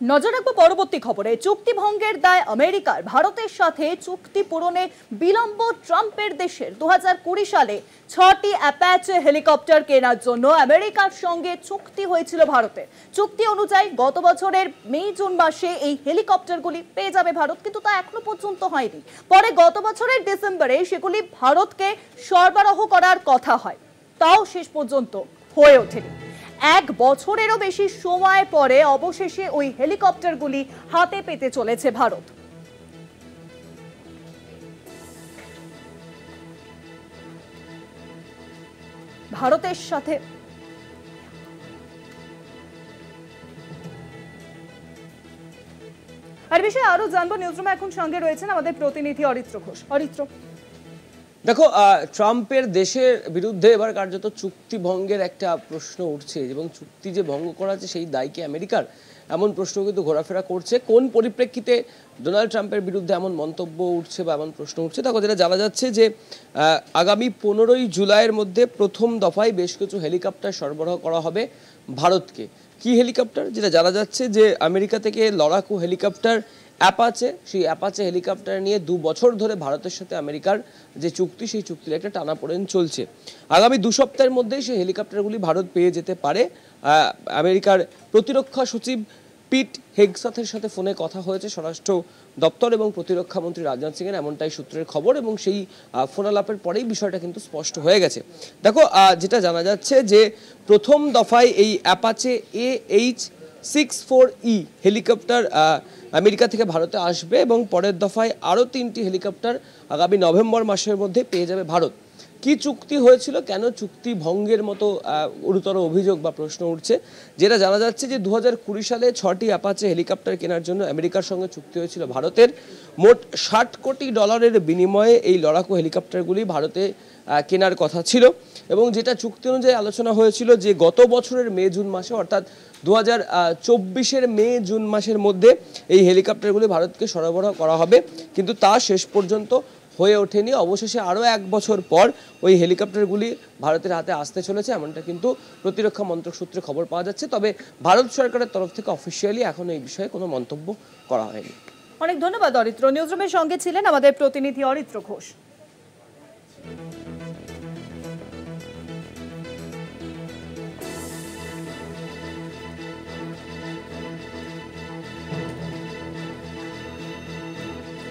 নজর রাখবো পরবর্তী খবরে। চুক্তি ভঙ্গের দায় আমেরিকার। ভারতের সাথে চুক্তি পূরণে বিলম্ব ট্রাম্পের দেশের। 2020 সালে 6টি অ্যাপাচে হেলিকপ্টার কেনার জন্য আমেরিকার সঙ্গে চুক্তি হয়েছিল ভারতের। চুক্তি অনুযায়ী গত বছরের মে জুন মাসে এই হেলিকপ্টারগুলি পেয়ে যাবে ভারত, কিন্তু তা এখনো পর্যন্ত হয়নি। পরে গত বছরের ডিসেম্বরে সেগুলি ভারতকে সরবরাহ করার কথা হয়, তাও শেষ পর্যন্ত হয়ে ওঠেনি। 1 বছরেরও বেশি সময় পরে অবশেষে ওই হেলিকপ্টারগুলি হাতে পেতে চলেছে ভারত। ভারতের সাথে আর বিষয়ে আরো জানবো। নিউজরুমে এখন সঙ্গে রয়েছেন আমাদের প্রতিনিধি অরিত্র ঘোষ। অরিত্র, দেখো, ট্রাম্পের দেশের বিরুদ্ধে এবার কার্যত চুক্তি ভঙ্গের একটা প্রশ্ন উঠছে, এবং চুক্তি যে ভঙ্গ করা আছে সেই দায় কি আমেরিকার, এমন প্রশ্ন কিন্তু ঘোরাফেরা করছে। কোন পরিপ্রেক্ষিতে ডোনাল্ড ট্রাম্পের বিরুদ্ধে এমন মন্তব্য উঠছে বা এমন প্রশ্ন উঠছে, দেখো যেটা জানা যাচ্ছে যে আগামী 15ই জুলাইয়ের মধ্যে প্রথম দফায় বেশ কিছু হেলিকপ্টার সরবরাহ করা হবে ভারতকে। কি হেলিকপ্টার? যেটা জানা যাচ্ছে যে আমেরিকা থেকে লড়াকু হেলিকপ্টার অ্যাপাচে, সেই অ্যাপাচে হেলিকপ্টার নিয়ে 2 বছর ধরে ভারতের সাথে আমেরিকার যে চুক্তি, সেই চুক্তির একটা টানাপোড়েন চলছে। আগামী 2 সপ্তাহের মধ্যেই সেই হেলিকপ্টারগুলি ভারত পেয়ে যেতে পারে। আমেরিকার প্রতিরক্ষা সচিব পিট হেগসথের সাথে ফোনে কথা হয়েছে স্বরাষ্ট্র দপ্তর এবং প্রতিরক্ষা মন্ত্রী রাজনাথ সিং এর, এমনটাই সূত্রের খবর, এবং সেই ফোনালাপের পরেই বিষয়টা কিন্তু স্পষ্ট হয়ে গেছে। দেখো, যেটা জানা যাচ্ছে যে প্রথম দফায় এই অ্যাপাচে AH-64E হেলিকপ্টার আমেরিকা থেকে ভারতে আসবে, এবং পরের দফায় আরও 3টি হেলিকপ্টার আগামী নভেম্বর মাসের মধ্যে পেয়ে যাবে ভারত। কি চুক্তি হয়েছিল, কেন চুক্তি ভঙ্গের মতো গুরুতর অভিযোগ বা প্রশ্ন উঠছে? যেটা জানা যাচ্ছে যে 2020 সালে 6টি অ্যাপাচে হেলিকপ্টার কেনার জন্য আমেরিকার সঙ্গে চুক্তি হয়েছিল ভারতের। মোট $60 কোটি বিনিময়ে এই লড়াকু হেলিকপ্টারগুলি ভারতে কেনার কথা ছিল, এবং যেটা চুক্তি অনুযায়ী আলোচনা হয়েছিল যে গত বছরের মে জুন মাসে, অর্থাৎ 2024-এর মে জুন মাসের মধ্যে এই হেলিকপ্টারগুলি ভারতকে সরবরাহ করা হবে, কিন্তু তা শেষ পর্যন্ত হয়ে ওঠেনি। অবশেষে আরও 1 বছর পর ওই হেলিকপ্টারগুলি ভারতের হাতে আসতে চলেছে, এমনটা কিন্তু প্রতিরক্ষা মন্ত্রক সূত্রে খবর পাওয়া যাচ্ছে। তবে ভারত সরকারের তরফ থেকে অফিসিয়ালি এখন এই বিষয়ে কোনো মন্তব্য করা হয়নি। অনেক ধন্যবাদ অরিত্র। নিউজরুমের সঙ্গে ছিলেন আমাদের প্রতিনিধি অরিত্র ঘোষ।